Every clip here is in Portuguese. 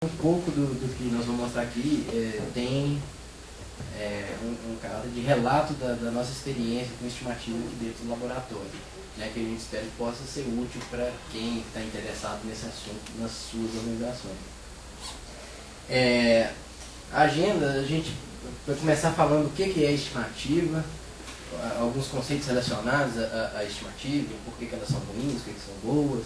um pouco do que nós vamos mostrar aqui tem um caráter de relato da nossa experiência com estimativa aqui dentro do laboratório, né, que a gente espera que possa ser útil para quem está interessado nesse assunto nas suas organizações. A agenda, a gente vai começar falando o que é estimativa, alguns conceitos relacionados à estimativa, por que elas são ruins, por que são boas.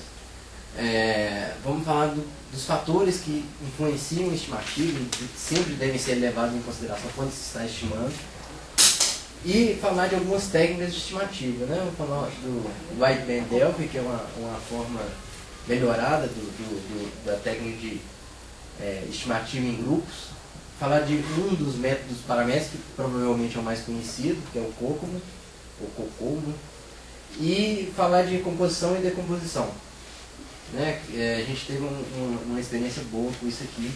Vamos falar dos fatores que influenciam a estimativa e que sempre devem ser levados em consideração quando se está estimando. E falar de algumas técnicas de estimativa, né? Vamos falar do White Band Delphi, que é uma forma melhorada da técnica de estimativa em grupos. Falar de um dos métodos paramétricos, que provavelmente é o mais conhecido, que é o COCOMO, ou COCOMO. E falar de composição e decomposição. Né? A gente teve uma experiência boa com isso aqui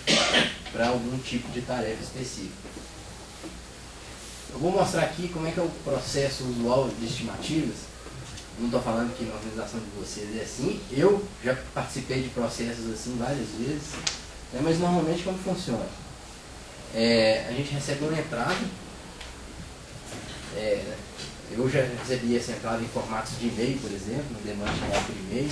para algum tipo de tarefa específica. Eu vou mostrar aqui como é que é o processo usual de estimativas. Não estou falando que na organização de vocês é assim. Eu já participei de processos assim várias vezes, né? Mas normalmente como funciona? A gente recebe uma entrada. Eu já recebi essa entrada em formatos de e-mail, por exemplo, no demanda geral por e-mail.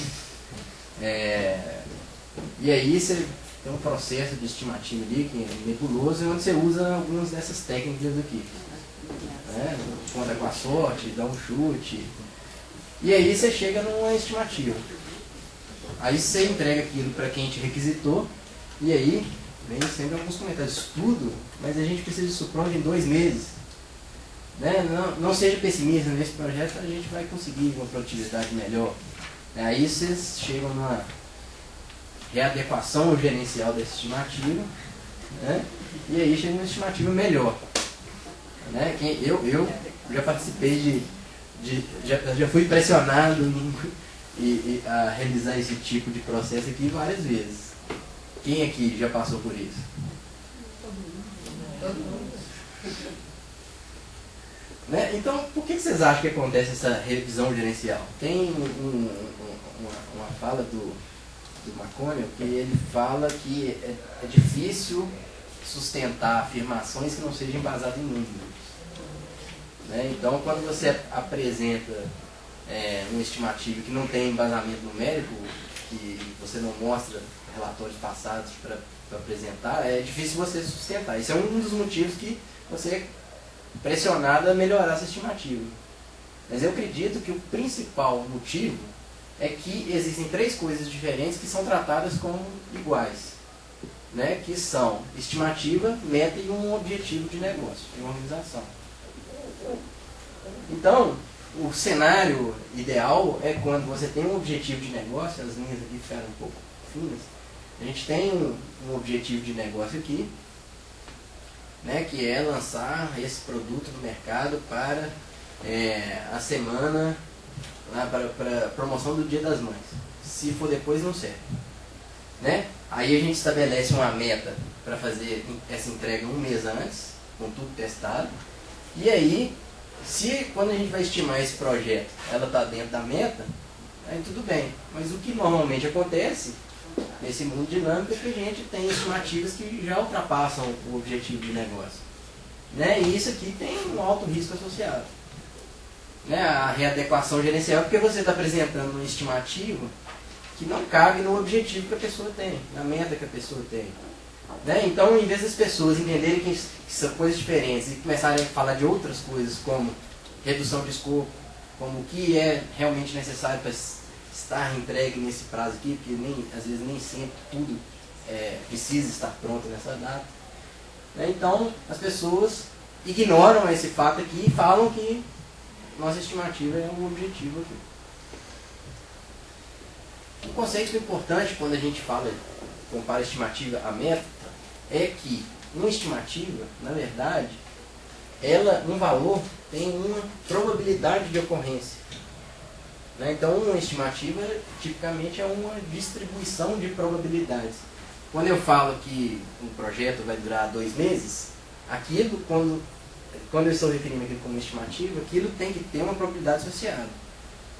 E aí você tem um processo de estimativa ali que é nebuloso, onde você usa algumas dessas técnicas aqui. Conta com a sorte, dá um chute. E aí você chega numa estimativa. Aí você entrega aquilo para quem te requisitou. E aí vem sempre alguns comentários. Tudo, mas a gente precisa disso pronto em 2 meses. Né? Não seja pessimista nesse projeto, a gente vai conseguir uma produtividade melhor. Aí vocês chegam numa readequação gerencial dessa estimativa, né? E aí chega numa estimativa melhor. Né? Eu já participei já fui pressionado a realizar esse tipo de processo aqui várias vezes. Quem aqui já passou por isso? Todo mundo. Né? Então, por que vocês acham que acontece essa revisão gerencial? Tem uma fala do McConnell que ele fala que é difícil sustentar afirmações que não sejam embasadas em números. Né? Então, quando você apresenta uma estimativa que não tem embasamento numérico, que você não mostra relatórios passados para apresentar, é difícil você sustentar. Esse é um dos motivos que você é pressionado a melhorar essa estimativa. Mas eu acredito que o principal motivo é que existem 3 coisas diferentes que são tratadas como iguais, né? Que são estimativa, meta e um objetivo de negócio, de uma organização. Então, o cenário ideal é quando você tem um objetivo de negócio, as linhas aqui ficaram um pouco finas, a gente tem um objetivo de negócio aqui, né, que é lançar esse produto no mercado para a semana, para promoção do Dia das Mães. Se for depois, não serve. Né? Aí a gente estabelece uma meta para fazer essa entrega 1 mês antes, com tudo testado. E aí, se quando a gente vai estimar esse projeto, ela está dentro da meta, aí tudo bem. Mas o que normalmente acontece nesse mundo dinâmico é que a gente tem estimativas que já ultrapassam o objetivo de negócio. Né? E isso aqui tem um alto risco associado. Né? A readequação gerencial é porque você está apresentando uma estimativa que não cabe no objetivo que a pessoa tem, na meta que a pessoa tem. Né? Então, em vez das pessoas entenderem que são coisas diferentes e começarem a falar de outras coisas, como redução de escopo, como o que é realmente necessário para estar entregue nesse prazo aqui, porque às vezes nem sempre tudo precisa estar pronto nessa data. Né? Então, as pessoas ignoram esse fato aqui e falam que nossa estimativa é um objetivo aqui. Um conceito importante quando a gente compara a estimativa à meta, é que uma estimativa, na verdade, um valor tem uma probabilidade de ocorrência. Né? Então, uma estimativa, tipicamente, é uma distribuição de probabilidades. Quando eu falo que um projeto vai durar 2 meses, aquilo, quando eu estou referindo aquilo como estimativa, aquilo tem que ter uma probabilidade associada.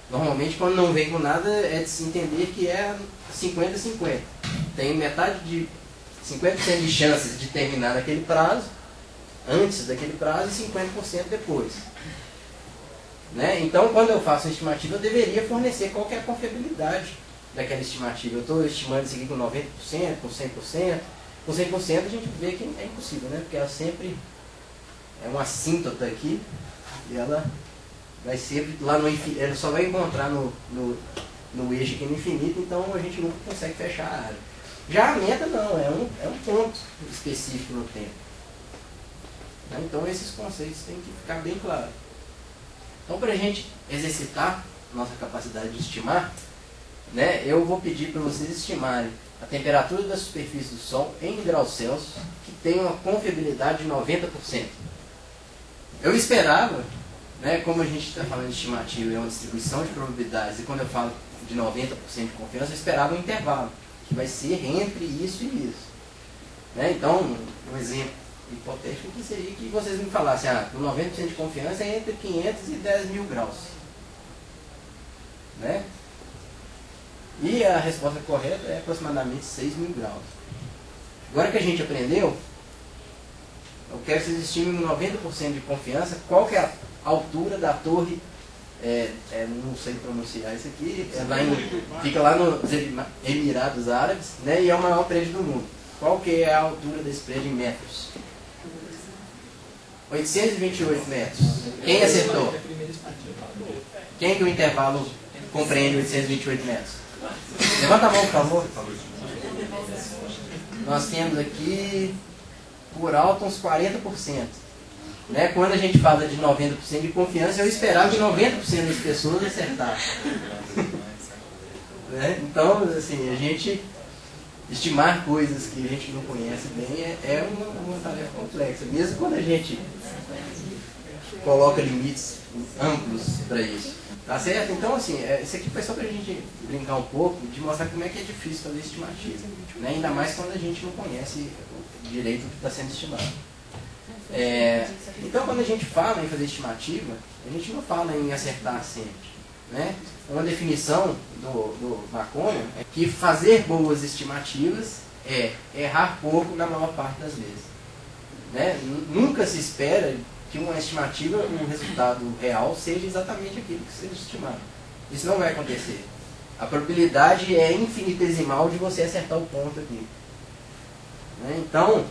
Normalmente, quando não vem com nada, é de se entender que é 50-50. Tem metade de 50% de chances de terminar naquele prazo, antes daquele prazo, e 50% depois. Né? Então, quando eu faço uma estimativa, eu deveria fornecer qual que é a confiabilidade daquela estimativa. Eu estou estimando isso aqui com 90%, com 100%. Com 100% a gente vê que é impossível, né? Porque ela sempre é uma assíntota aqui, e ela vai sempre lá no infinito, ela só vai encontrar no eixo aqui no infinito, então a gente nunca consegue fechar a área. Já a meta não, é um ponto específico no tempo. Então esses conceitos têm que ficar bem claros. Então, para a gente exercitar nossa capacidade de estimar, né, eu vou pedir para vocês estimarem a temperatura da superfície do Sol em graus Celsius, que tem uma confiabilidade de 90%. Eu esperava, né, como a gente está falando de estimativa, é uma distribuição de probabilidades, e quando eu falo de 90% de confiança, eu esperava um intervalo, que vai ser entre isso e isso. Né? Então, um exemplo hipotético que seria que vocês me falassem, com 90% de confiança é entre 500 e 10 mil graus. Né? E a resposta correta é aproximadamente 6 mil graus. Agora que a gente aprendeu, eu quero que vocês estimem com 90% de confiança qual que é a altura da torre, não sei pronunciar isso aqui, fica lá nos Emirados Árabes, né, e é o maior prédio do mundo. Qual que é a altura desse prédio em metros? 828 metros. Quem acertou? Quem que o intervalo compreende 828 metros? Levanta a mão, por favor. Nós temos aqui, por alto, uns 40%. Né? Quando a gente fala de 90% de confiança, eu esperava que 90% das pessoas acertassem. Né? Então, assim, a gente estimar coisas que a gente não conhece bem é uma tarefa complexa, mesmo quando a gente coloca limites amplos para isso. Tá certo? Então, assim, isso aqui foi só para a gente brincar um pouco, de mostrar como é que é difícil fazer estimativa. Né? Ainda mais quando a gente não conhece direito o que está sendo estimado. Então, quando a gente fala em fazer estimativa, a gente não fala em acertar sempre. Né? Uma definição do McConnell é que fazer boas estimativas é errar pouco na maior parte das vezes. Né? Nunca se espera que uma estimativa, um resultado real, seja exatamente aquilo que seja estimado. Isso não vai acontecer. A probabilidade é infinitesimal de você acertar o ponto aqui. Né? Então,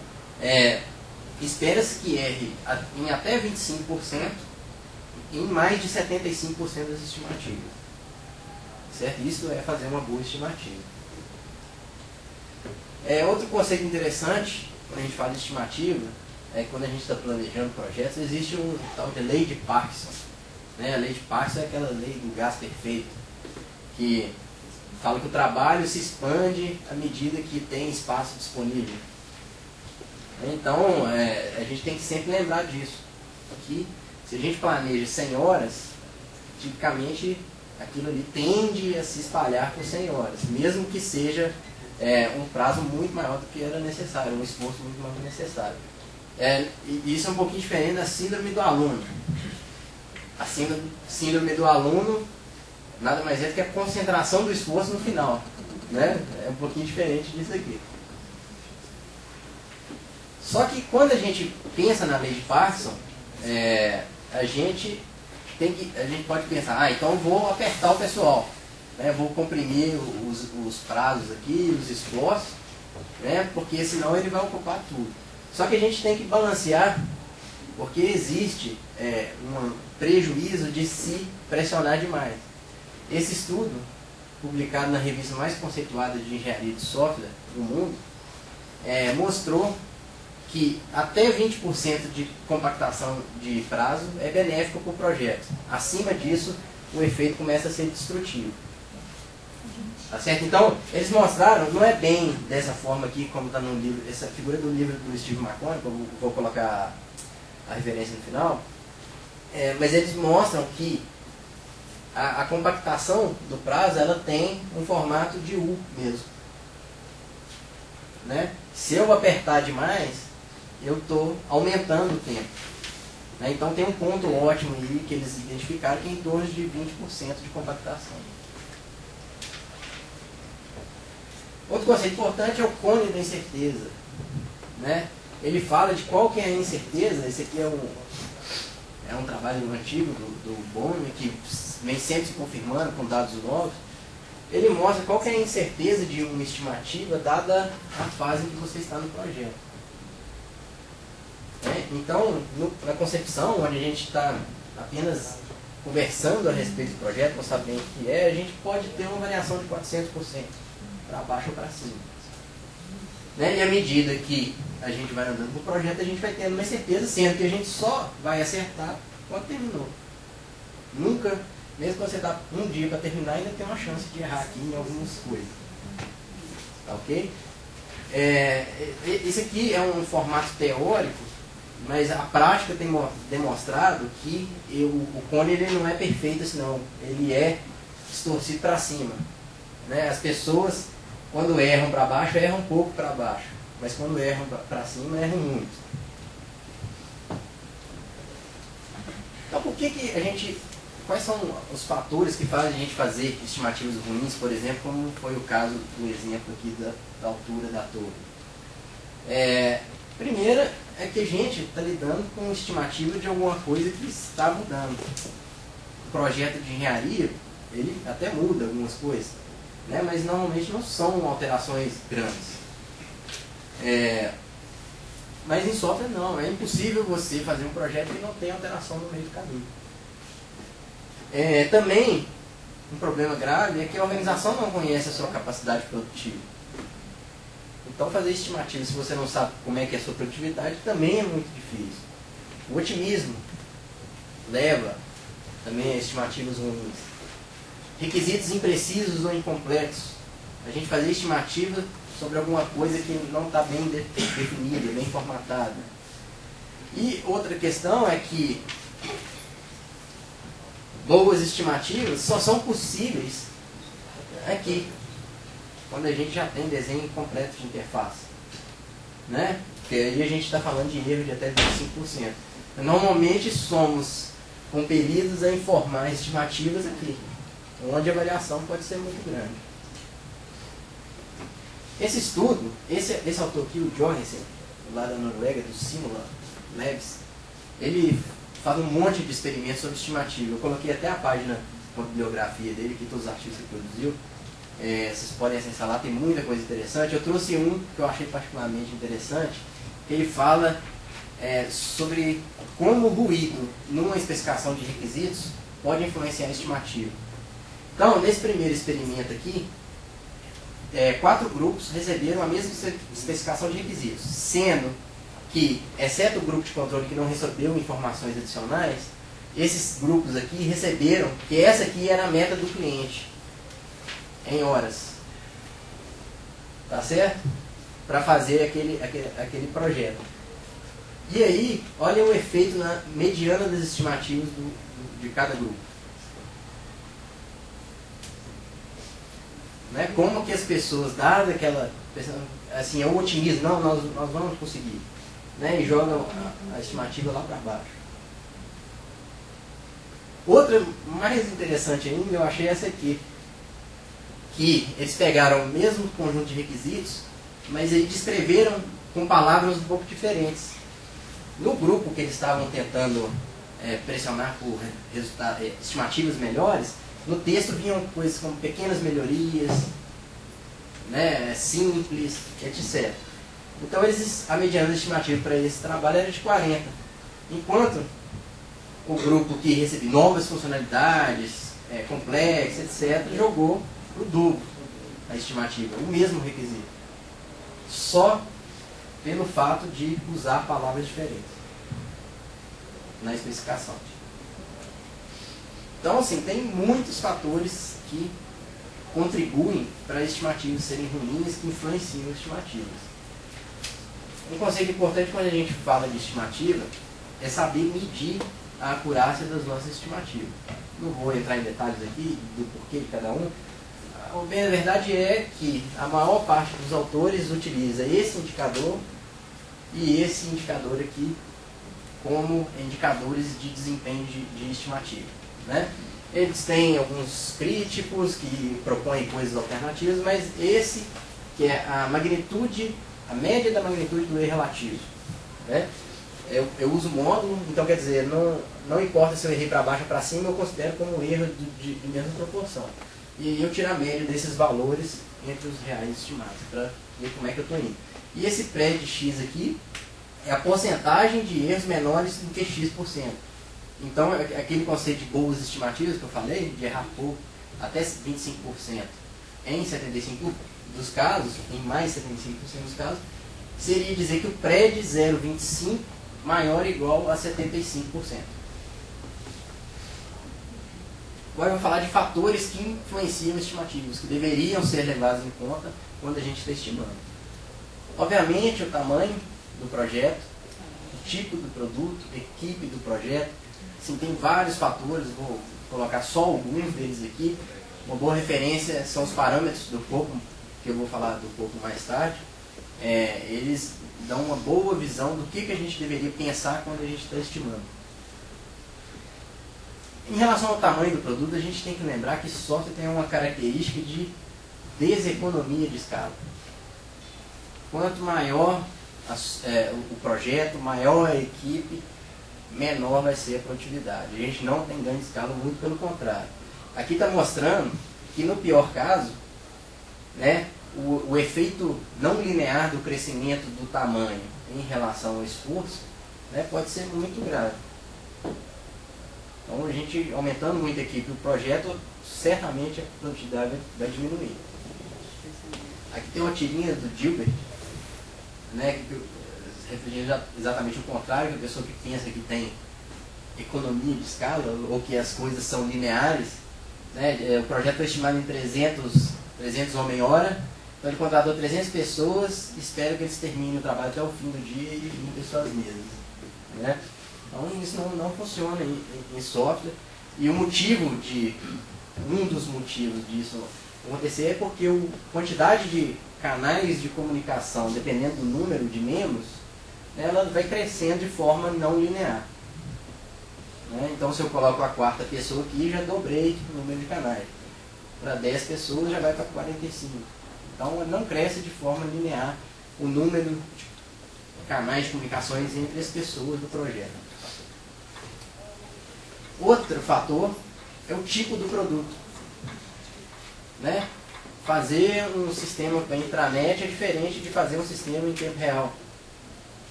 espera-se que erre em até 25%, em mais de 75% das estimativas. Certo? Isso é fazer uma boa estimativa. Outro conceito interessante, quando a gente fala de estimativa, quando a gente está planejando projetos, existe um tal de lei de Parkinson. Né? A lei de Parkinson é aquela lei do gasto perfeito, que fala que o trabalho se expande à medida que tem espaço disponível. Então, a gente tem que sempre lembrar disso. Que se a gente planeja 100 horas, tipicamente aquilo ali tende a se espalhar por 100 horas, mesmo que seja um prazo muito maior do que era necessário, um esforço muito maior do que necessário. E isso é um pouquinho diferente da síndrome do aluno. A síndrome do aluno nada mais é do que a concentração do esforço no final. Né? É um pouquinho diferente disso aqui. Só que quando a gente pensa na lei de Parkinson, a gente pode pensar, então eu vou apertar o pessoal, né? Vou comprimir os prazos aqui, os esforços, né? Porque senão ele vai ocupar tudo. Só que a gente tem que balancear, porque existe um prejuízo de se pressionar demais. Esse estudo, publicado na revista mais conceituada de engenharia de software do mundo, mostrou que até 20% de compactação de prazo é benéfico para o projeto. Acima disso, o efeito começa a ser destrutivo. Tá certo? Então, eles mostraram, não é bem dessa forma aqui, como está no livro, essa figura do livro do Steve McConnell, que eu vou colocar a referência no final, mas eles mostram que a compactação do prazo, ela tem um formato de U mesmo. Né? Se eu apertar demais, eu estou aumentando o tempo. Né? Então tem um ponto ótimo aí que eles identificaram, que é em torno de 20% de compactação. Outro conceito importante é o cone da incerteza, né? Ele fala de qual que é a incerteza. Esse aqui é um trabalho antigo do Bohm, que vem sempre se confirmando com dados novos. Ele mostra qual que é a incerteza de uma estimativa dada a fase em que você está no projeto. Então, na concepção, onde a gente está apenas conversando a respeito do projeto, não sabendo o que é, a gente pode ter uma variação de 400%, para baixo ou para cima. E à medida que a gente vai andando no projeto, a gente vai tendo uma certeza, sendo que a gente só vai acertar quando terminou. Nunca, mesmo quando você dá um dia para terminar, ainda tem uma chance de errar aqui em algumas coisas. Tá ok? Esse aqui é um formato teórico, mas a prática tem demonstrado que o cone ele não é perfeito assim, não. Ele é distorcido para cima. As pessoas, quando erram para baixo, erram um pouco para baixo. Mas quando erram para cima, erram muito. Então, quais são os fatores que fazem a gente fazer estimativas ruins, por exemplo, como foi o caso do exemplo aqui da altura da torre? Primeira é que a gente está lidando com estimativa de alguma coisa que está mudando. O projeto de engenharia, ele até muda algumas coisas, mas normalmente não são alterações grandes. Mas em software não, é impossível você fazer um projeto que não tem alteração no meio do caminho. Também, um problema grave é que a organização não conhece a sua capacidade produtiva. Então fazer estimativa, se você não sabe como é que é a sua produtividade, também é muito difícil. O otimismo leva também a estimativas ruins. Requisitos imprecisos ou incompletos. A gente fazer estimativa sobre alguma coisa que não está bem definida, bem formatada. E outra questão é que boas estimativas só são possíveis aqui, quando a gente já tem desenho completo de interface. Porque aí a gente está falando de erro de até 25%. Normalmente somos compelidos a informar estimativas aqui, onde a variação pode ser muito grande. Esse estudo, esse autor aqui, o Johansen, lá da Noruega, do Simula Labs, ele faz um monte de experimentos sobre estimativa. Eu coloquei até a página com a bibliografia dele, que todos os artigos que ele produziu. Vocês podem acessar lá, tem muita coisa interessante. Eu trouxe um que eu achei particularmente interessante, que ele fala sobre como o ruído numa especificação de requisitos pode influenciar a estimativa. Então, nesse primeiro experimento aqui, 4 grupos receberam a mesma especificação de requisitos, sendo que, exceto o grupo de controle que não recebeu informações adicionais, esses grupos aqui receberam que essa aqui era a meta do cliente, em horas. Tá certo? Para fazer aquele projeto. E aí, olha o efeito na mediana das estimativas de cada grupo. Como que as pessoas, dada aquela, assim, é o otimismo, não, nós vamos conseguir, e jogam a estimativa lá para baixo. Outra mais interessante ainda, eu achei essa aqui, que eles pegaram o mesmo conjunto de requisitos, mas eles descreveram com palavras um pouco diferentes. No grupo que eles estavam tentando pressionar por estimativas melhores, no texto vinham coisas como pequenas melhorias, simples, etc. Então a mediana estimativa para esse trabalho era de 40. Enquanto o grupo que recebia novas funcionalidades, complexas, etc., jogou o dobro a estimativa, o mesmo requisito. Só pelo fato de usar palavras diferentes na especificação. Então, assim, tem muitos fatores que contribuem para estimativas serem ruins, que influenciam as estimativas. Um conceito importante quando a gente fala de estimativa é saber medir a acurácia das nossas estimativas. Não vou entrar em detalhes aqui do porquê de cada um. A verdade é que a maior parte dos autores utiliza esse indicador e esse indicador aqui como indicadores de desempenho de estimativa. Eles têm alguns críticos que propõem coisas alternativas, mas esse, que que é a magnitude, a média da magnitude do erro relativo. Né? Eu uso módulo, então quer dizer, não importa se eu errei para baixo ou para cima, eu considero como um erro de mesma proporção. E eu tiro a média desses valores entre os reais estimados, para ver como é que eu estou indo. E esse pré de x aqui é a porcentagem de erros menores do que x%. Então, aquele conceito de boas estimativas que eu falei, de errar pouco, até 25% em 75% dos casos, em mais 75% dos casos, seria dizer que o pré de 0,25 maior ou igual a 75%. Agora eu vou falar de fatores que influenciam estimativas, que deveriam ser levados em conta quando a gente está estimando. Obviamente, o tamanho do projeto, o tipo do produto, a equipe do projeto. Assim, tem vários fatores, vou colocar só alguns deles aqui. Uma boa referência são os parâmetros do COCOMO, que eu vou falar do COCOMO mais tarde. Eles dão uma boa visão do que a gente deveria pensar quando a gente está estimando. Em relação ao tamanho do produto, a gente tem que lembrar que software tem uma característica de deseconomia de escala. Quanto maior o projeto, maior a equipe, menor vai ser a produtividade. A gente não tem ganho de escala, muito pelo contrário. Aqui está mostrando que no pior caso, né, o efeito não linear do crescimento do tamanho em relação ao esforço, né, pode ser muito grave. Então, a gente aumentando muito a equipe do projeto, certamente a produtividade vai diminuir. Aqui tem uma tirinha do Gilbert, né, que reflete exatamente o contrário, que a pessoa que pensa que tem economia de escala, ou que as coisas são lineares, né, o projeto foi estimado em 300 homem-hora, então ele contratou 300 pessoas, espera que eles terminem o trabalho até o fim do dia e limpem suas mesas. Né? Então isso não funciona em software, e um dos motivos disso acontecer é porque a quantidade de canais de comunicação, dependendo do número de membros, ela vai crescendo de forma não linear. Né? Então, se eu coloco a quarta pessoa aqui, já dobrei o número de canais. Para 10 pessoas, já vai para 45. Então, não cresce de forma linear o número de canais de comunicações entre as pessoas do projeto. Outro fator é o tipo do produto. Né? Fazer um sistema para intranet é diferente de fazer um sistema em tempo real.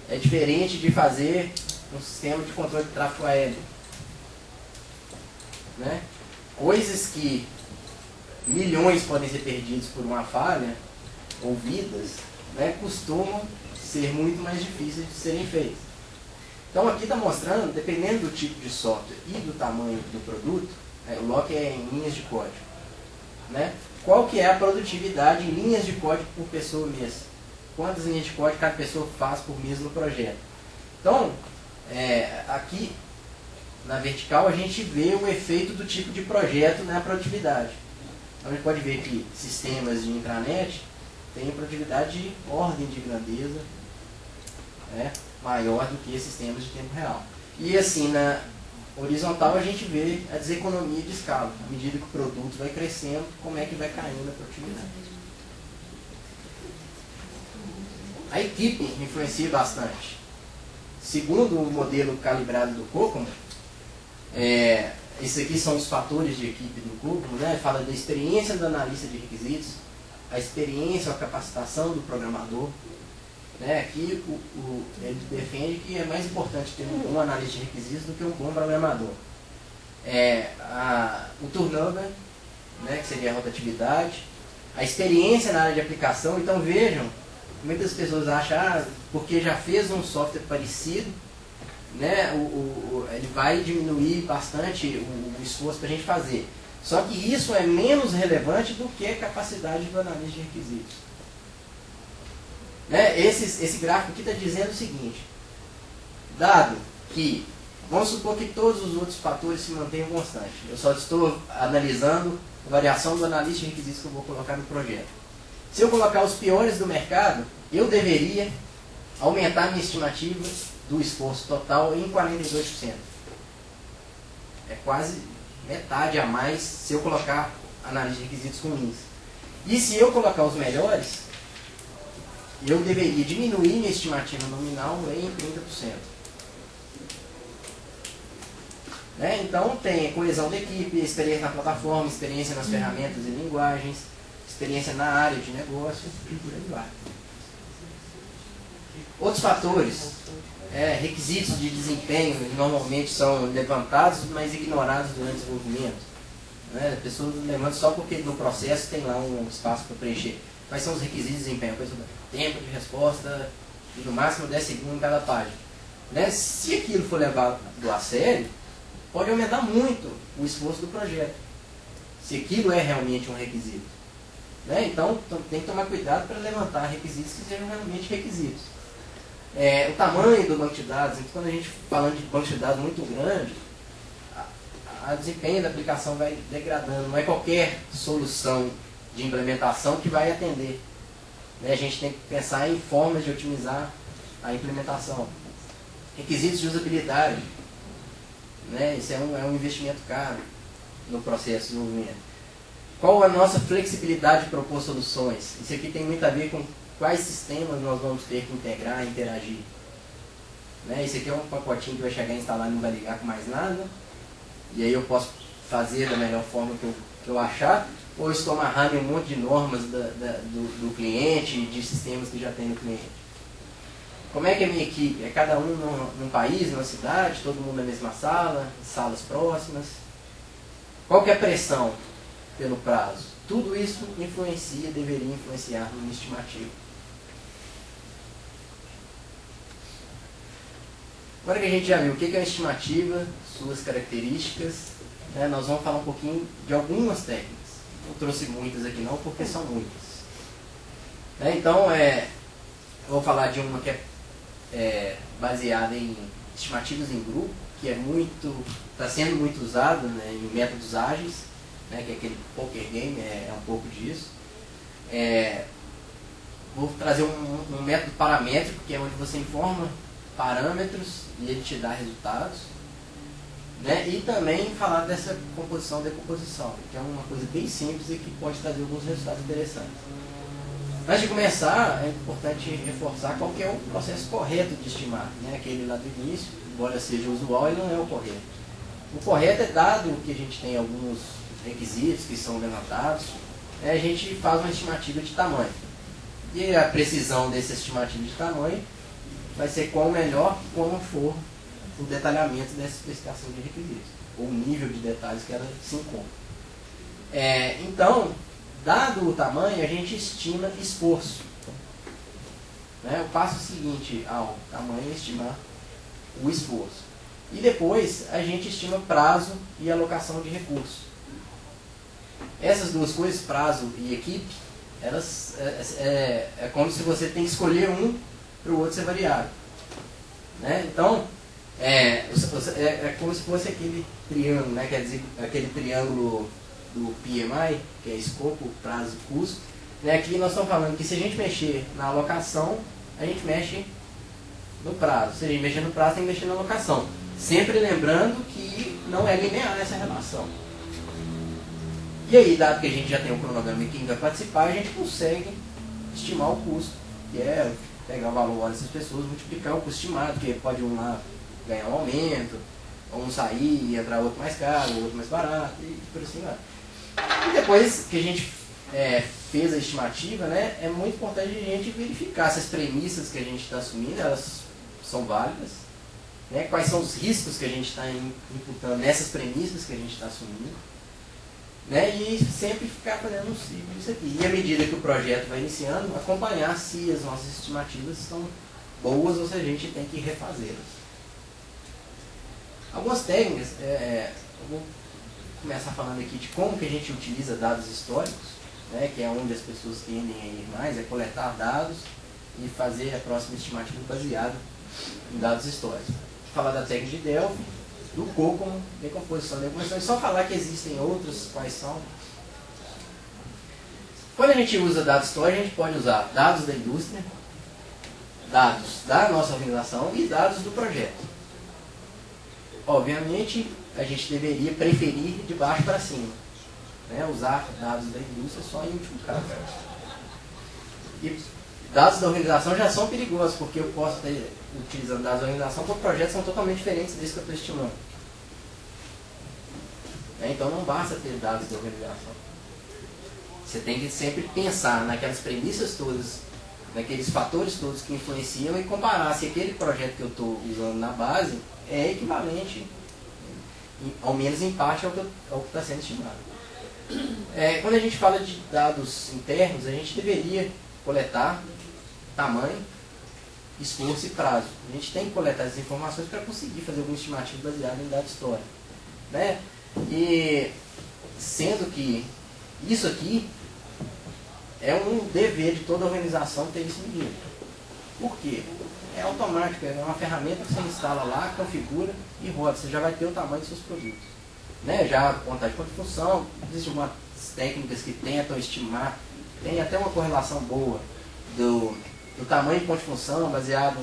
É diferente de fazer um sistema de controle de tráfego aéreo. Né? Coisas que milhões podem ser perdidos por uma falha, ou vidas, né, costumam ser muito mais difíceis de serem feitas. Então aqui está mostrando, dependendo do tipo de software e do tamanho do produto, o LOC é em linhas de código, né, qual que é a produtividade em linhas de código por pessoa mês. Quantas linhas de código cada pessoa faz por mês no projeto. Então, aqui na vertical a gente vê o efeito do tipo de projeto na produtividade. Então a gente pode ver que sistemas de intranet têm produtividade de ordem de grandeza, né, maior do que sistemas de tempo real. E assim, na horizontal a gente vê a deseconomia de escala. À medida que o produto vai crescendo, como é que vai caindo a produtividade. A equipe influencia bastante. Segundo o modelo calibrado do COCOMO, esses aqui são os fatores de equipe do COCOMO, né? Fala da experiência do analista de requisitos, a experiência, a capacitação do programador. Né? Aqui ele defende que é mais importante ter um bom analista de requisitos do que um bom programador. O turnover, né? Que seria a rotatividade, a experiência na área de aplicação. Então vejam, muitas pessoas acham, porque já fez um software parecido, né, ele vai diminuir bastante o esforço para a gente fazer. Só que isso é menos relevante do que a capacidade do analista de requisitos. Né, esse gráfico aqui está dizendo o seguinte: dado que, vamos supor que todos os outros fatores se mantenham constantes, eu só estou analisando a variação do analista de requisitos que eu vou colocar no projeto. Se eu colocar os piores do mercado, eu deveria aumentar minha estimativa do esforço total em 42%. É quase metade a mais se eu colocar análise de requisitos ruins. E se eu colocar os melhores, eu deveria diminuir minha estimativa nominal em 30%. Né? Então tem coesão da equipe, experiência na plataforma, experiência nas ferramentas e linguagens, experiência na área de negócio e por aí vai. Outros fatores, requisitos de desempenho, normalmente são levantados, mas ignorados durante o desenvolvimento. Né? A pessoa levanta só porque no processo tem lá um espaço para preencher. Quais são os requisitos de desempenho? A pessoa tempo de resposta e no máximo 10 segundos em cada página. Né? Se aquilo for levado a sério, pode aumentar muito o esforço do projeto. Se aquilo é realmente um requisito. Né? Então tem que tomar cuidado para levantar requisitos que sejam realmente requisitos. O tamanho do banco de dados, então, quando a gente falando de banco de dados muito grande, a desempenho da aplicação vai degradando. Não é qualquer solução de implementação que vai atender. Né? A gente tem que pensar em formas de otimizar a implementação. Requisitos de usabilidade. Né? Isso é um investimento caro no processo de desenvolvimento. Qual a nossa flexibilidade de propor soluções? Isso aqui tem muito a ver com quais sistemas nós vamos ter que integrar e interagir. Né? Esse aqui é um pacotinho que vai chegar a instalar e não vai ligar com mais nada. E aí eu posso fazer da melhor forma que eu achar, ou eu estou amarrado em um monte de normas do cliente, de sistemas que já tem no cliente. Como é que é a minha equipe? É cada um num país, numa cidade, todo mundo na mesma sala, salas próximas? Qual que é a pressão pelo prazo? Tudo isso deveria influenciar numa estimativa. Agora que a gente já viu o que é uma estimativa, suas características, né, nós vamos falar um pouquinho de algumas técnicas. Não trouxe muitas aqui não, porque são muitas. Né, então, eu vou falar de uma que é baseada em estimativas em grupo, que está sendo muito usada, né, em métodos ágeis, né, que é aquele poker game, é um pouco disso. Vou trazer um método paramétrico, que é onde você informa parâmetros e ele te dá resultados. Né? E também falar dessa composição e decomposição, que é uma coisa bem simples e que pode trazer alguns resultados interessantes. Antes de começar, é importante reforçar qual que é o processo correto de estimar. Né? Aquele lá do início, embora seja usual, ele não é o correto. O correto é, dado que a gente tem alguns requisitos que são levantados, a gente faz uma estimativa de tamanho. E a precisão dessa estimativa de tamanho vai ser qual melhor, como for o detalhamento dessa especificação de requisitos, ou o nível de detalhes que ela se encontra. Então, dado o tamanho, a gente estima esforço. Né? Eu passo o seguinte ao tamanho é estimar o esforço. E depois a gente estima prazo e alocação de recursos. Essas duas coisas, prazo e equipe, elas é como se você tem que escolher um para o outro ser variável. Né? Então, é como se fosse aquele triângulo, né? Quer dizer, aquele triângulo do PMI, que é escopo, prazo e custo. Né? Aqui nós estamos falando que se a gente mexer na alocação, a gente mexe no prazo. Se a gente mexer no prazo, tem que mexer na alocação. Sempre lembrando que não é linear essa relação. E aí, dado que a gente já tem o cronograma e quem vai participar, a gente consegue estimar o custo, que é pegar o valor dessas pessoas, multiplicar o custo estimado, que pode um lá ganhar um aumento, ou um sair e entrar outro mais caro, outro mais barato, e por assim vai. E depois que a gente fez a estimativa, né, é muito importante a gente verificar se as premissas que a gente está assumindo, elas são válidas, né, quais são os riscos que a gente está imputando nessas premissas que a gente está assumindo. Né, e sempre ficar fazendo um ciclo disso aqui. E à medida que o projeto vai iniciando, acompanhar se as nossas estimativas estão boas ou se a gente tem que refazê-las. Algumas técnicas, eu vou começar falando aqui de como que a gente utiliza dados históricos, né, que é onde as pessoas tendem a ir mais, é coletar dados e fazer a próxima estimativa baseada em dados históricos. Vou falar da técnica de Delphi, do COCOMO, decomposição, e só falar que existem outros, quais são. Quando a gente usa dados históricos, a gente pode usar dados da indústria, dados da nossa organização e dados do projeto. Obviamente, a gente deveria preferir de baixo para cima. né? Usar dados da indústria só em último caso. E dados da organização já são perigosos, porque eu posso estar utilizando dados da organização por projetos que são totalmente diferentes desse que eu estou estimando. Então não basta ter dados da organização. Você tem que sempre pensar naquelas premissas todas, naqueles fatores todos que influenciam e comparar se aquele projeto que eu estou usando na base é equivalente, ao menos em parte, ao que está sendo estimado. Quando a gente fala de dados internos, a gente deveria coletar tamanho, esforço e prazo. A gente tem que coletar essas informações para conseguir fazer algum estimativo baseado em dados históricos, né? E sendo que isso aqui é um dever de toda organização ter isso medido. Por quê? É automático, é uma ferramenta que você instala lá, configura e roda. Você já vai ter o tamanho dos seus produtos, né? Já contagem de função, existem algumas técnicas que tentam estimar, tem até uma correlação boa do tamanho de ponto de função baseado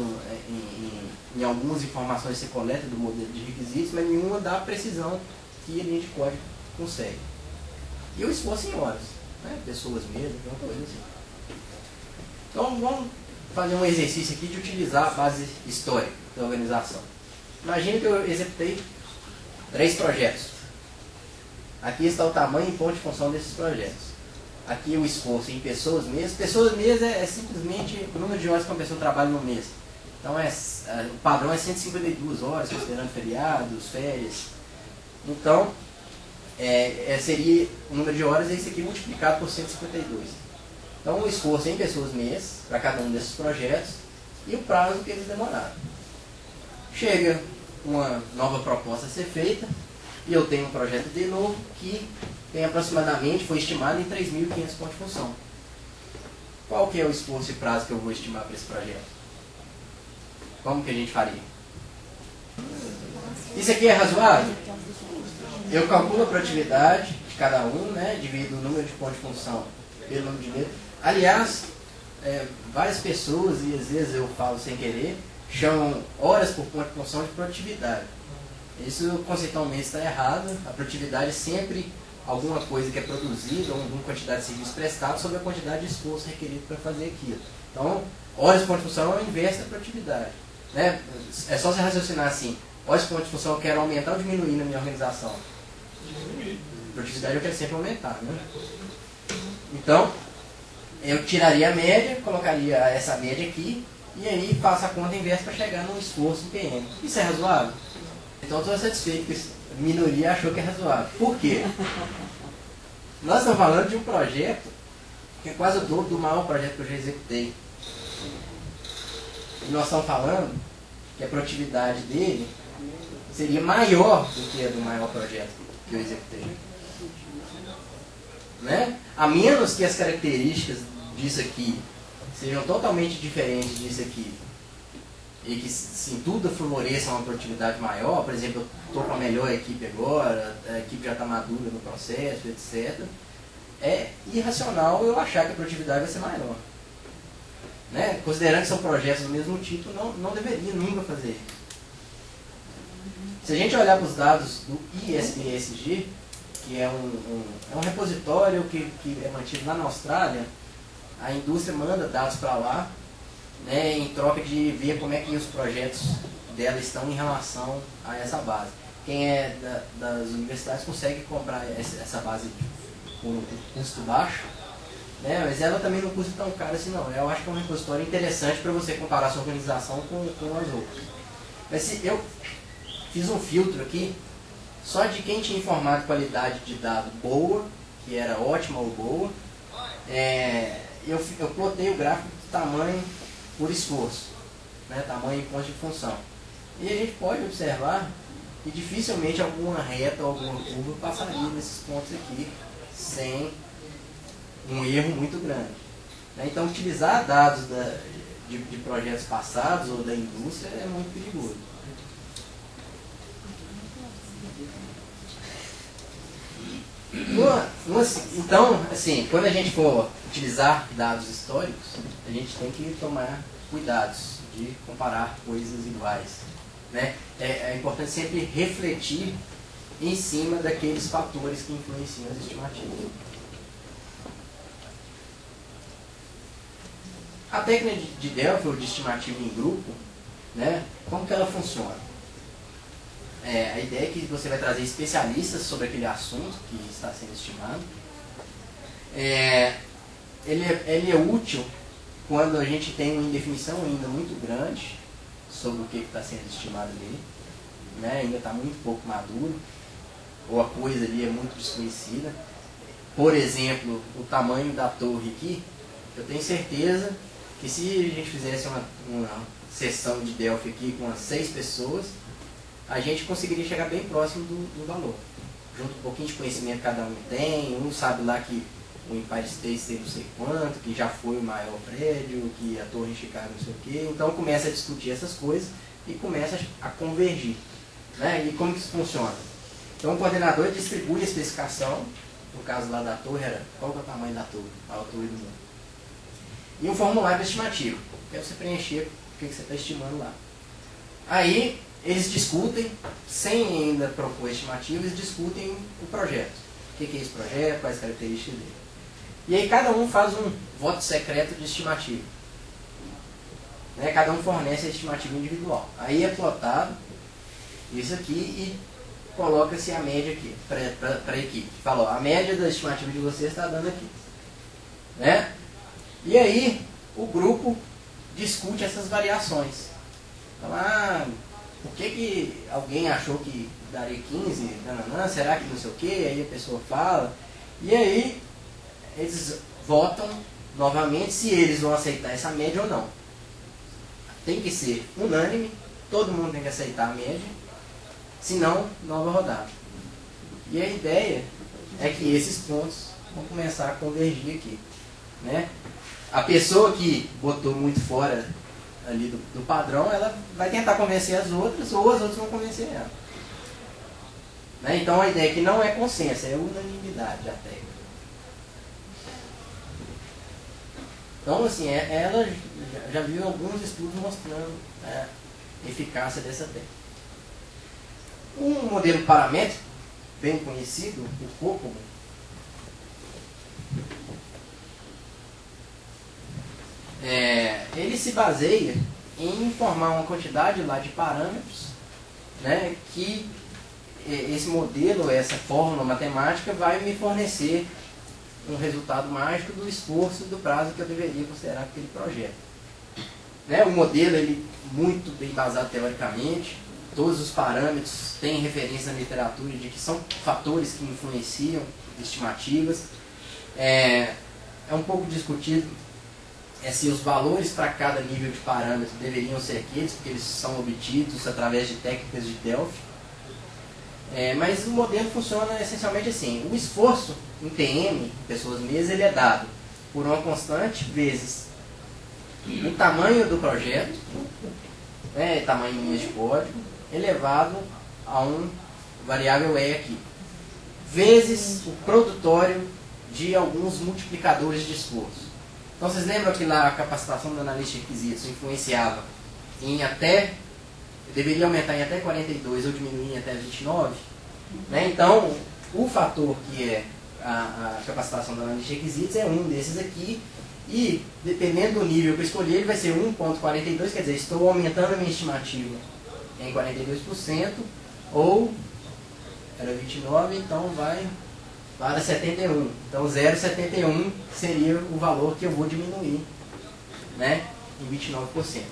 em algumas informações que você coleta do modelo de requisitos, mas nenhuma dá a precisão que a linha de código consegue. E o esforço em horas, né? Pessoas mesmo, uma coisa assim. Então vamos fazer um exercício aqui de utilizar a base histórica da organização. Imagina que eu executei 3 projetos. Aqui está o tamanho e ponto de função desses projetos. Aqui o esforço em pessoas mês. Pessoas mês é simplesmente o número de horas que uma pessoa trabalha no mês. Então o padrão é 152 horas, considerando feriados, férias. Então, seria o número de horas, esse aqui multiplicado por 152. Então, o esforço em pessoas mês, para cada um desses projetos, e o prazo que eles demoraram. Chega uma nova proposta a ser feita, e eu tenho um projeto de novo que tem aproximadamente, foi estimado em 3.500 pontos de função. Qual que é o esforço e prazo que eu vou estimar para esse projeto? Como que a gente faria? Isso aqui é razoável? Eu calculo a produtividade de cada um, né? Divido o número de pontos de função pelo número de letras. Aliás, várias pessoas, e às vezes eu falo sem querer, chamam horas por ponto de função de produtividade. Isso conceitualmente está errado. A produtividade é sempre alguma coisa que é produzida, ou alguma quantidade de serviço prestado sobre a quantidade de esforço requerido para fazer aquilo. Então, horas por ponto de função é o inverso da produtividade, né? É só você raciocinar assim: horas por ponto de função eu quero aumentar ou diminuir na minha organização? Produtividade eu quero sempre aumentar, né? Então, eu tiraria a média, colocaria essa média aqui, e aí faço a conta inversa para chegar no esforço em PM. Isso é razoável? Então, estou satisfeito que a minoria achou que é razoável. Por quê? Nós estamos falando de um projeto que é quase o dobro do maior projeto que eu já executei. E nós estamos falando que a produtividade dele seria maior do que a do maior projeto que eu executei. Né? A menos que as características disso aqui sejam totalmente diferentes disso aqui, e que sim, tudo favoreça uma produtividade maior. Por exemplo, eu estou com a melhor equipe agora, a equipe já está madura no processo, etc. É irracional eu achar que a produtividade vai ser maior. Né? Considerando que são projetos do mesmo tipo, não deveria nunca fazer isso. Se a gente olhar para os dados do ISPSG, que é um repositório que é mantido lá na Austrália, a indústria manda dados para lá, né, em troca de ver como é que os projetos dela estão em relação a essa base. Quem é das universidades consegue comprar essa base com um custo baixo, né, mas ela também não custa tão caro assim não. Eu acho que é um repositório interessante para você comparar a sua organização com as outras. Mas se eu fiz um filtro aqui, só de quem tinha informado de qualidade de dado boa, que era ótima ou boa, eu plotei o gráfico de tamanho por esforço, né, tamanho e ponto de função. E a gente pode observar que dificilmente alguma reta ou alguma curva passaria nesses pontos aqui sem um erro muito grande. Né? Então, utilizar dados de projetos passados ou da indústria é muito perigoso. Então, assim, quando a gente for utilizar dados históricos, a gente tem que tomar cuidados de comparar coisas iguais. Né? É importante sempre refletir em cima daqueles fatores que influenciam as estimativas. A técnica de Delphi, ou de estimativa em grupo, né, como que ela funciona? A ideia é que você vai trazer especialistas sobre aquele assunto que está sendo estimado. Ele é útil quando a gente tem uma indefinição ainda muito grande sobre o que está sendo estimado ali, né, ainda está muito pouco maduro, ou a coisa ali é muito desconhecida. Por exemplo, o tamanho da torre aqui, eu tenho certeza que se a gente fizesse uma sessão de Delphi aqui com umas 6 pessoas, a gente conseguiria chegar bem próximo do valor. Junto um pouquinho de conhecimento cada um tem, um sabe lá que o Empire State tem não sei quanto, que já foi o maior prédio, que a torre em Chicago não sei o quê. Então começa a discutir essas coisas e começa a convergir. Né? E como que isso funciona? Então o coordenador distribui a especificação, no caso lá da torre era qual que é o tamanho da torre, a altura do mundo. E um formulário estimativo, que é você preencher o que você está estimando lá. Aí eles discutem, sem ainda propor estimativa, eles discutem o projeto. O que é esse projeto, quais as características dele. E aí cada um faz um voto secreto de estimativa. Né? Cada um fornece a estimativa individual. Aí é plotado isso aqui e coloca-se a média aqui para a equipe. Falou, a média da estimativa de vocês está dando aqui. Né? E aí o grupo discute essas variações. Fala, por que alguém achou que daria 15? Nananã, será que não sei o que? Aí a pessoa fala. E aí eles votam novamente se eles vão aceitar essa média ou não. Tem que ser unânime, todo mundo tem que aceitar a média, senão nova rodada. E a ideia é que esses pontos vão começar a convergir aqui. Né? A pessoa que botou muito fora ali do padrão, ela vai tentar convencer as outras, ou as outras vão convencer ela. Né? Então a ideia é que não é consenso, é unanimidade a técnica. Então, assim, ela já viu alguns estudos mostrando a eficácia dessa técnica. Um modelo paramétrico, bem conhecido, o Kokomo, ele se baseia em formar uma quantidade lá de parâmetros, né, que esse modelo, essa fórmula matemática vai me fornecer um resultado mágico do esforço e do prazo que eu deveria considerar para aquele projeto. Né, o modelo ele muito bem basado teoricamente, todos os parâmetros têm referência na literatura de que são fatores que influenciam estimativas. É um pouco discutido se os valores para cada nível de parâmetro deveriam ser aqueles, porque eles são obtidos através de técnicas de Delphi. Mas o modelo funciona essencialmente assim. O esforço em TM, pessoas mesas, ele é dado por uma constante vezes o tamanho do projeto, tamanho em linhas de código, elevado a um variável E aqui, vezes o produtório de alguns multiplicadores de esforço. Então vocês lembram que lá a capacitação do analista de requisitos influenciava em até, deveria aumentar em até 42 ou diminuir em até 29? Né? Então, o fator que é a capacitação do analista de requisitos é um desses aqui, e dependendo do nível que eu escolher, ele vai ser 1,42, quer dizer, estou aumentando a minha estimativa em 42%, ou era 29, então vai para 71. Então 0,71 seria o valor que eu vou diminuir, né, em 29%.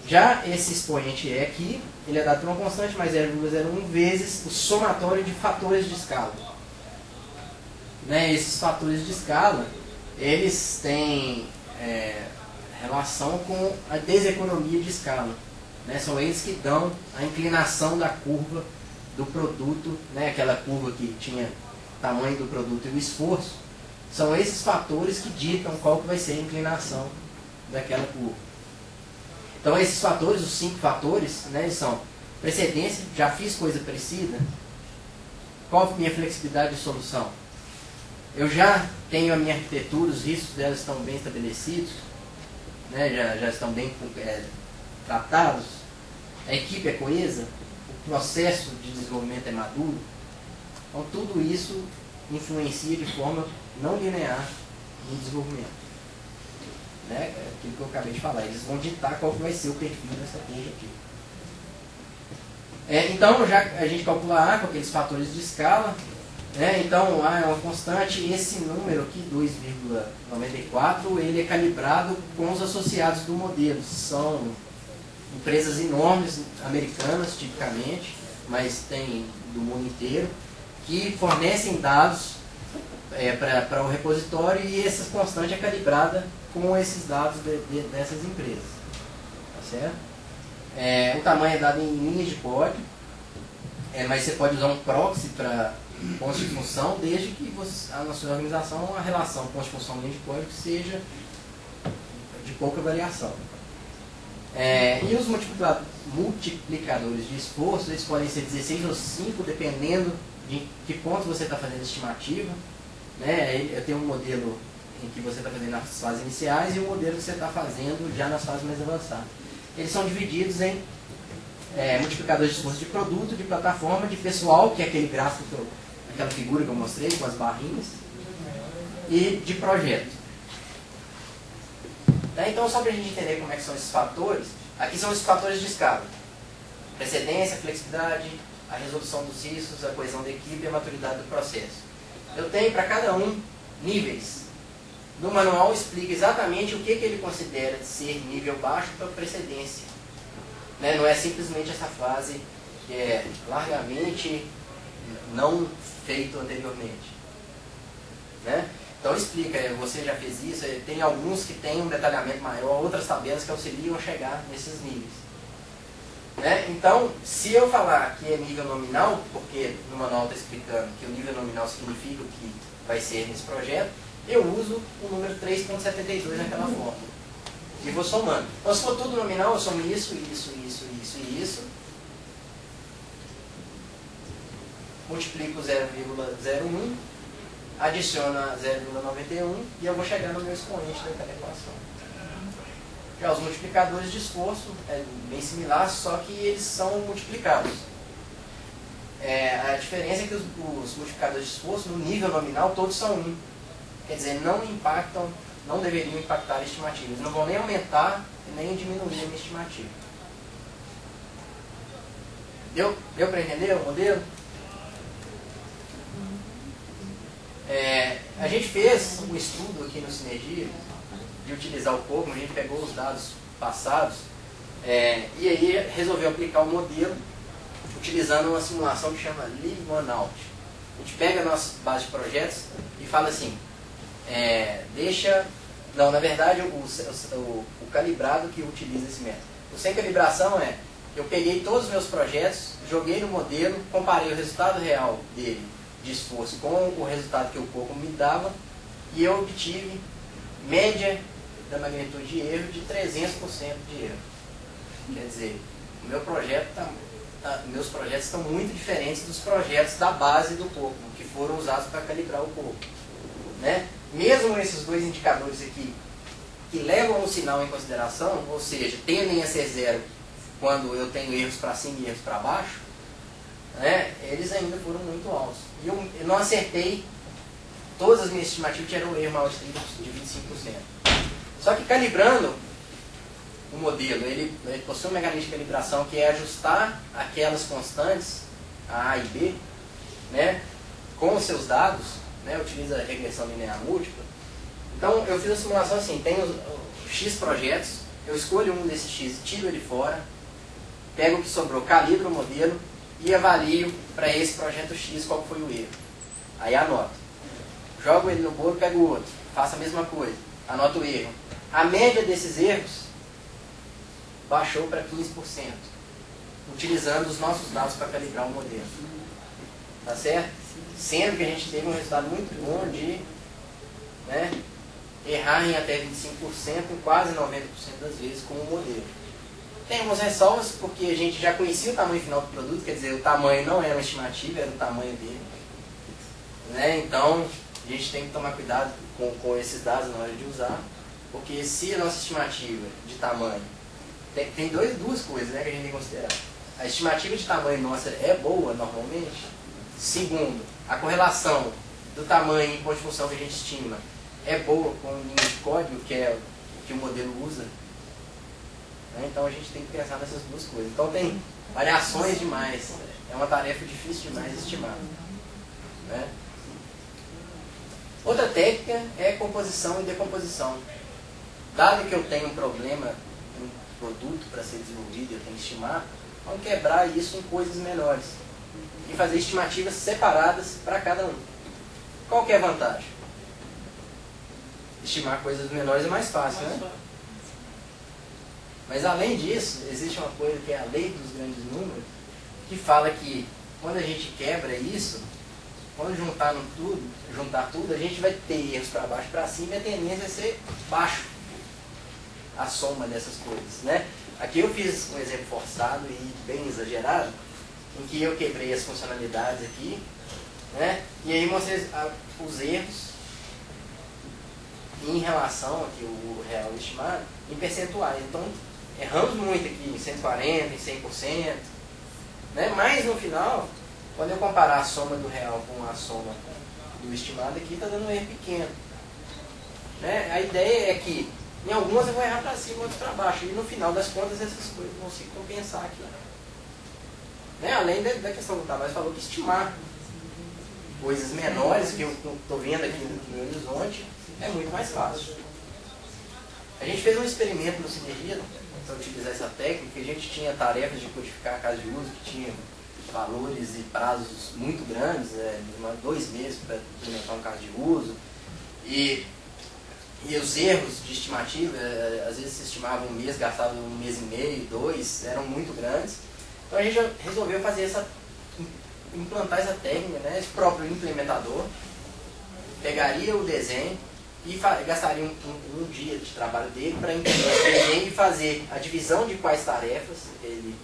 Já esse expoente E aqui, ele é dado por uma constante mais 0,01 vezes o somatório de fatores de escala. Né, esses fatores de escala, eles têm relação com a deseconomia de escala. Né, são eles que dão a inclinação da curva do produto, né, aquela curva que tinha tamanho do produto e o esforço, são esses fatores que ditam qual que vai ser a inclinação daquela curva. Então esses fatores, os 5 fatores, né, eles são precedência, já fiz coisa parecida, qual é a minha flexibilidade de solução? Eu já tenho a minha arquitetura, os riscos dela estão bem estabelecidos, né, já estão bem tratados, a equipe é coesa, o processo de desenvolvimento é maduro. Então tudo isso influencia de forma não linear no desenvolvimento. Né? É aquilo que eu acabei de falar, eles vão ditar qual que vai ser o perfil dessa coisa aqui. Então já a gente calcula A com aqueles fatores de escala, né? Então A é uma constante, e esse número aqui, 2,94, ele é calibrado com os associados do modelo. São empresas enormes, americanas tipicamente, mas tem do mundo inteiro, que fornecem dados para o repositório, e essa constante é calibrada com esses dados dessas empresas. Tá certo? O tamanho é dado em linhas de código, mas você pode usar um proxy para pontos de função, desde que na sua organização a relação pontos de função e linha de código seja de pouca variação. E os multiplicadores de esforço, eles podem ser 16 ou 5, dependendo de que ponto você está fazendo a estimativa. Né? Eu tenho um modelo em que você está fazendo nas fases iniciais e um modelo que você está fazendo já nas fases mais avançadas. Eles são divididos em multiplicadores de esforço de produto, de plataforma, de pessoal, que é aquele gráfico, aquela figura que eu mostrei com as barrinhas, e de projeto. Então, só para a gente entender como é que são esses fatores, aqui são os fatores de escala: precedência, flexibilidade, a resolução dos riscos, a coesão da equipe e a maturidade do processo. Eu tenho para cada um níveis. No manual explica exatamente o que ele considera de ser nível baixo para precedência. Né? Não é simplesmente essa fase que é largamente não feito anteriormente. Né? Então explica, você já fez isso, tem alguns que têm um detalhamento maior, outras tabelas que auxiliam a chegar nesses níveis. Né? Então, se eu falar que é nível nominal, porque no manual está explicando que o nível nominal significa o que vai ser nesse projeto, eu uso o número 3,72 naquela fórmula. E vou somando. Então, se for tudo nominal, eu somo isso, isso, isso, isso e isso. Multiplico 0,01, adiciono 0,91 e eu vou chegar no meu expoente daquela equação. Já os multiplicadores de esforço é bem similar, só que eles são multiplicados. A diferença é que os multiplicadores de esforço, no nível nominal, todos são 1. Quer dizer, não deveriam impactar a estimativa. Eles não vão nem aumentar nem diminuir a minha estimativa. Deu para entender o modelo? A gente fez um estudo aqui no Sinergia de utilizar o Cognos. A gente pegou os dados passados e aí resolveu aplicar o modelo utilizando uma simulação que chama Leave One Out. A gente pega a nossa base de projetos e fala assim, na verdade o calibrado que utiliza esse método. O sem calibração eu peguei todos os meus projetos, joguei no modelo, comparei o resultado real dele de esforço com o resultado que o Cognos me dava, e eu obtive média da magnitude de erro de 300% de erro. Quer dizer, meus projetos estão muito diferentes dos projetos da base do Cognos, que foram usados para calibrar o Cognos. Né? Mesmo esses dois indicadores aqui, que levam o sinal em consideração, ou seja, tendem a ser zero quando eu tenho erros para cima e erros para baixo, né? Eles ainda foram muito altos. E eu não acertei todas as minhas estimativas, que eram um erro maior de 25%. Só que calibrando o modelo, ele possui um mecanismo de calibração que é ajustar aquelas constantes, A e B, né, com os seus dados, né, utiliza a regressão linear múltipla. Então eu fiz a simulação assim, tenho X projetos, eu escolho um desses X, tiro ele fora, pego o que sobrou, calibro o modelo e avalio para esse projeto X qual foi o erro. Aí anoto. Jogo ele no bolo, pego o outro, faço a mesma coisa, anoto o erro. A média desses erros baixou para 15%, utilizando os nossos dados para calibrar o modelo. Tá certo? Sendo que a gente teve um resultado muito bom de errar em até 25%, em quase 90% das vezes com o modelo. Tem algumas ressalvas, porque a gente já conhecia o tamanho final do produto, quer dizer, o tamanho não era uma estimativa, era o tamanho dele. Né? Então, a gente tem que tomar cuidado com esses dados na hora de usar, porque se a nossa estimativa de tamanho... Tem duas coisas, né, que a gente tem que considerar. A estimativa de tamanho nossa é boa, normalmente, Segundo, a correlação do tamanho em ponto de função que a gente estima é boa com linha de código, que é o que o modelo usa. Né? Então a gente tem que pensar nessas duas coisas. Então tem variações demais. É uma tarefa difícil demais de estimar. Né? Outra técnica é composição e decomposição. Dado que eu tenho um problema, um produto para ser desenvolvido e eu tenho que estimar, vamos quebrar isso em coisas menores e fazer estimativas separadas para cada um. Qual que é a vantagem? Estimar coisas menores é mais fácil, né? Mas além disso, existe uma coisa que é a lei dos grandes números, que fala que quando a gente quebra isso, quando juntar tudo, a gente vai ter erros para baixo e para cima, e a tendência é ser baixo a soma dessas coisas, né? Aqui eu fiz um exemplo forçado e bem exagerado, em que eu quebrei as funcionalidades aqui, né? E aí mostrei os erros em relação aqui o real estimado em percentuais. Então erramos muito aqui, em 140%, em 100%, né? Mas no final, quando eu comparar a soma do real com a soma do estimado aqui, está dando um erro pequeno, né? A ideia é que em algumas eu vou errar para cima, outras para baixo, e no final das contas essas coisas vão se compensar aqui, né? Além da questão do Tavares falou que estimar coisas menores que eu estou vendo aqui no meu horizonte é muito mais fácil. A gente fez um experimento no Sinergia para utilizar essa técnica. A gente tinha tarefas de codificar a casa de uso que tinha valores e prazos muito grandes, 2 meses para implementar um caso de uso, e os erros de estimativa, às vezes se estimava 1 mês, gastava 1 mês e meio, 2, eram muito grandes. Então a gente resolveu implantar essa técnica, né? Esse próprio implementador pegaria o desenho e gastaria um dia de trabalho dele para entender esse desenho e fazer a divisão de quais tarefas ele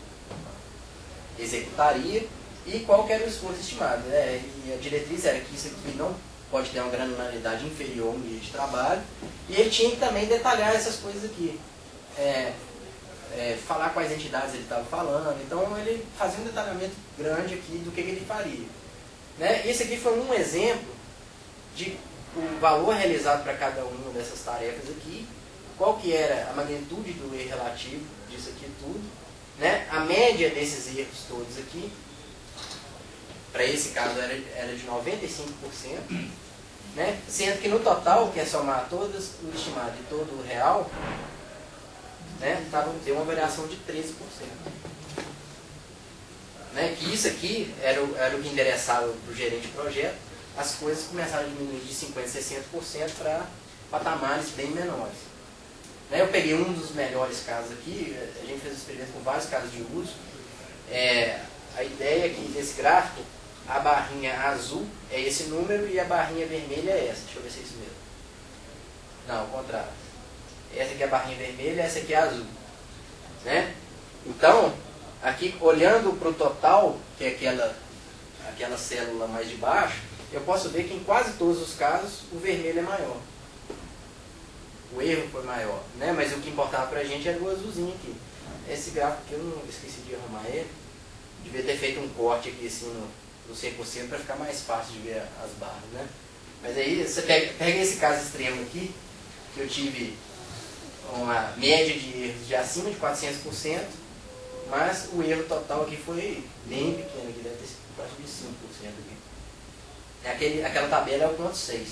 executaria e qual que era o esforço estimado, né? E a diretriz era que isso aqui não pode ter uma granularidade inferior a 1 dia de trabalho, e ele tinha que também detalhar essas coisas aqui, falar quais entidades ele estava falando. Então ele fazia um detalhamento grande aqui do que ele faria, né? Esse aqui foi um exemplo de o valor realizado para cada uma dessas tarefas aqui, qual que era a magnitude do erro relativo disso aqui tudo, né? A média desses erros todos aqui, para esse caso era de 95%, né? Sendo que no total, que é somar todas, o estimado e todo o real, né, deu uma variação de 13%. Né? Que isso aqui era o que interessava para o gerente de projeto. As coisas começaram a diminuir de 50% a 60% para patamares bem menores. Né? Eu peguei um dos melhores casos aqui, a gente fez experiência com vários casos de uso. A ideia é que nesse gráfico, a barrinha azul é esse número e a barrinha vermelha é essa. Deixa eu ver se é isso mesmo. Não, ao contrário. Essa aqui é a barrinha vermelha, essa aqui é a azul. Né? Então, aqui olhando para o total, que é aquela célula mais de baixo, eu posso ver que em quase todos os casos o vermelho é maior. O erro foi maior, né? Mas o que importava para a gente era o azulzinho aqui. Esse gráfico aqui eu não esqueci de arrumar ele. Devia ter feito um corte aqui assim no 100% para ficar mais fácil de ver as barras, né? Mas aí você pega esse caso extremo aqui, que eu tive uma média de erros de acima de 400%, mas o erro total aqui foi bem pequeno, aqui deve ter sido quase de 5% aqui. Aquela tabela é o ponto 6.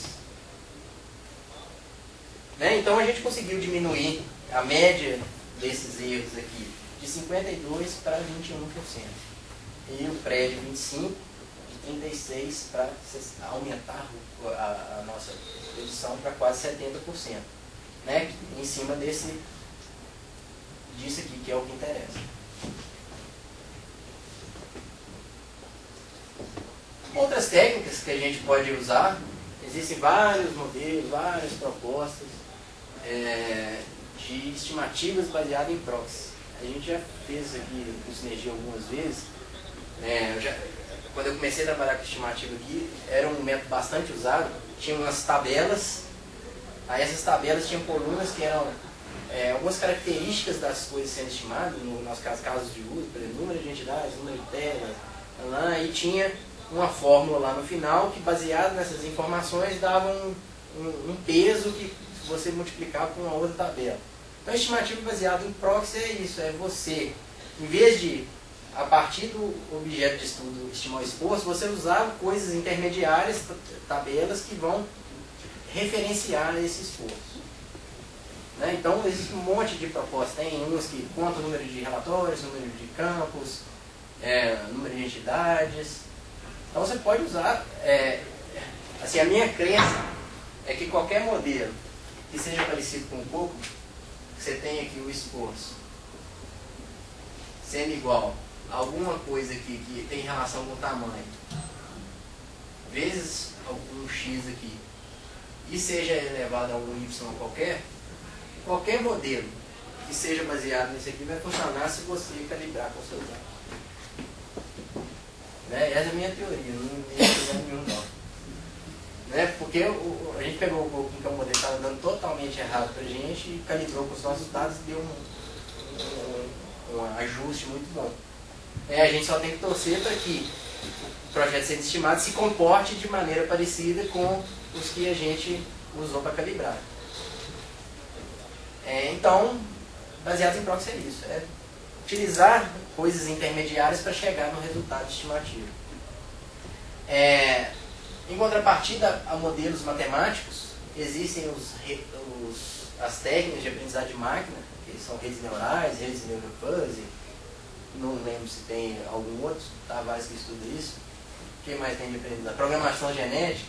Né? Então a gente conseguiu diminuir a média desses erros aqui de 52% para 21%. E o prédio 25%, de 36% para aumentar a nossa produção para quase 70%. Né? Em cima disso aqui, que é o que interessa. Outras técnicas que a gente pode usar, existem vários modelos, várias propostas de estimativas baseadas em proxy. A gente já fez aqui no Sinergia algumas vezes. Quando eu comecei a trabalhar com estimativa aqui, era um método bastante usado. Tinha umas tabelas, aí essas tabelas tinham colunas que eram algumas características das coisas sendo estimadas, no nosso caso, casos de uso, por exemplo, número de entidades, número de telas, e tinha uma fórmula lá no final que, baseado nessas informações, dava um peso que você multiplicava com uma outra tabela. Então, a estimativa baseada em proxy é isso, é você, em vez de, a partir do objeto de estudo, estimar o esforço, você usar coisas intermediárias, tabelas que vão referenciar esse esforço. Né? Então, existe um monte de propostas. Tem uns que contam o número de relatórios, número de campos, número de entidades. Então, você pode usar... assim, a minha crença é que qualquer modelo que seja parecido com o COCOMO, você tem aqui o esforço sendo igual a alguma coisa aqui que tem relação com o tamanho, vezes algum x aqui, e seja elevado a algum y qualquer modelo que seja baseado nisso aqui vai funcionar se você calibrar com seus dados. Né? Essa é a minha teoria, não tem problema nenhum não. Né? Porque a gente pegou o COCOMO, que é um modelo que estava dando totalmente errado para a gente, e calibrou com os nossos dados e deu um ajuste muito bom. A gente só tem que torcer para que o projeto sendo estimado se comporte de maneira parecida com os que a gente usou para calibrar. Então, baseado em proxy é isso. É utilizar coisas intermediárias para chegar no resultado estimativo. Em contrapartida a modelos matemáticos, existem as técnicas de aprendizagem de máquina, que são redes neurais, redes de neurofuzzy, não lembro se tem algum outro, Tavares que estuda isso. O que mais tem de aprendizagem? Programação genética.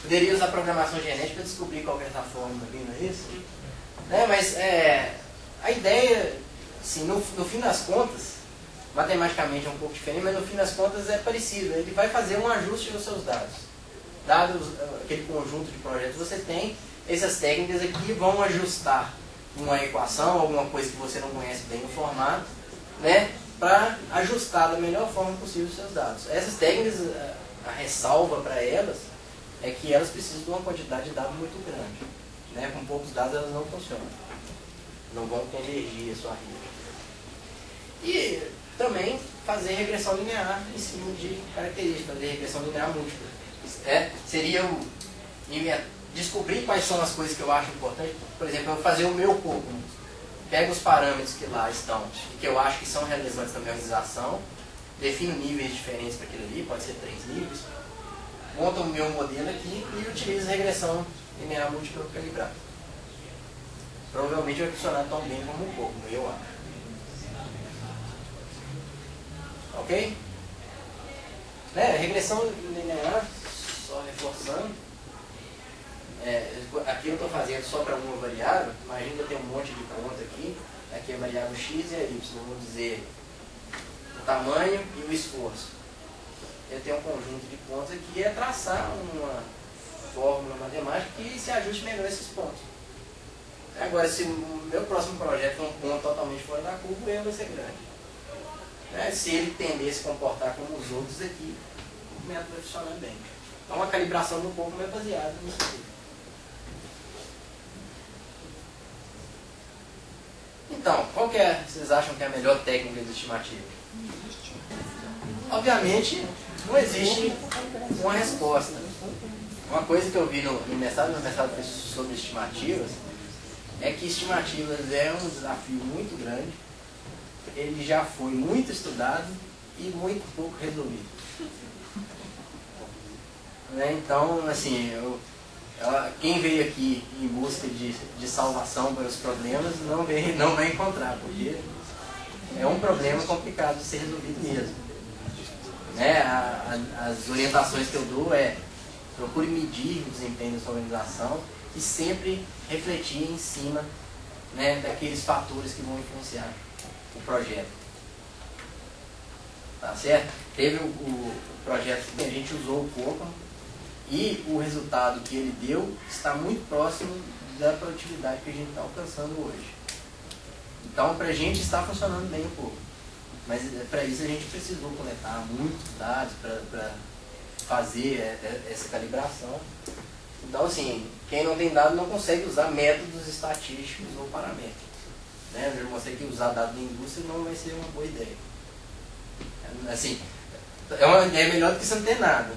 Poderia usar programação genética para descobrir qual é essa fórmula ali, não é isso? Mas a ideia, assim, no fim das contas, matematicamente é um pouco diferente, mas no fim das contas é parecido. Ele vai fazer um ajuste nos seus dados. Dados aquele conjunto de projetos que você tem, essas técnicas aqui vão ajustar uma equação, alguma coisa que você não conhece bem no formato, né, para ajustar da melhor forma possível os seus dados. Essas técnicas, a ressalva para elas é que elas precisam de uma quantidade de dados muito grande. Né? Com poucos dados elas não funcionam. Não vão convergir a sua rede. E também fazer regressão linear em cima de características, fazer regressão linear múltipla. Seria descobrir quais são as coisas que eu acho importantes. Por exemplo, eu fazer o meu COCOMO. Pego os parâmetros que lá estão e que eu acho que são relevantes na minha organização, defino níveis diferentes para aquilo ali, pode ser 3 níveis, monto o meu modelo aqui e utilizo regressão linear múltipla para calibrar. Provavelmente vai funcionar tão bem como o COCOMO, eu acho. Ok? Regressão linear, só reforçando. Aqui eu estou fazendo só para uma variável. Imagina que eu tenho um monte de conta aqui. Aqui é a variável x e a y. Vamos dizer o tamanho e o esforço. Eu tenho um conjunto de contas aqui, é traçar uma fórmula matemática que se ajuste melhor a esses pontos. Agora, se o meu próximo projeto for um ponto totalmente fora da curva, ele vai ser grande. Se ele tender a se comportar como os outros aqui, o método vai funcionar bem. Então a calibração do COCOMO é baseada nisso aqui. Então, qual que vocês acham que é a melhor técnica de estimativa? Obviamente, não existe uma resposta. Uma coisa que eu vi no mestrado, foi sobre estimativas, é que estimativas é um desafio muito grande, ele já foi muito estudado e muito pouco resolvido. Então, assim, quem veio aqui em busca de salvação para os problemas não vai encontrar, porque é um problema complicado de ser resolvido mesmo. As orientações que eu dou procure medir o desempenho da sua organização e sempre refletir em cima daqueles fatores que vão influenciar o projeto. Tá certo? Teve o projeto que a gente usou o COCOMO e o resultado que ele deu está muito próximo da produtividade que a gente está alcançando hoje. Então, para a gente está funcionando bem um pouco. Mas para isso a gente precisou coletar muitos dados para fazer essa calibração. Então, assim, quem não tem dado não consegue usar métodos estatísticos ou paramétricos. Eu já mostrei que usar dados da indústria não vai ser uma boa ideia. Assim, É uma ideia melhor do que você não ter nada.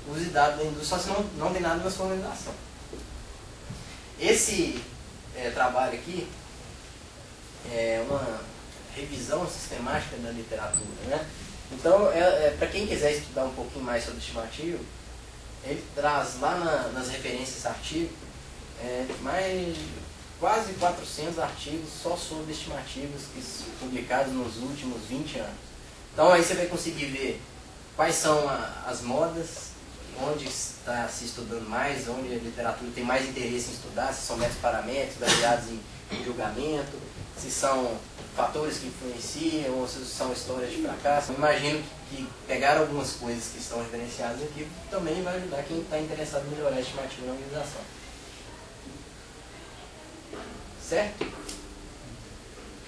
Use dados da indústria, só se não tem nada na sua organização. Esse trabalho aqui é uma revisão sistemática da literatura, né? Então, para quem quiser estudar um pouquinho mais sobre estimativa, ele traz lá nas referências artigos quase 400 artigos só sobre estimativas publicados nos últimos 20 anos. Então aí você vai conseguir ver quais são as modas, onde está se estudando mais, onde a literatura tem mais interesse em estudar, se são métodos paramétricos baseados em julgamento, se são fatores que influenciam ou se são histórias de fracasso. Eu imagino que pegar algumas coisas que estão referenciadas aqui também vai ajudar quem está interessado em melhorar a estimativa na organização. Certo?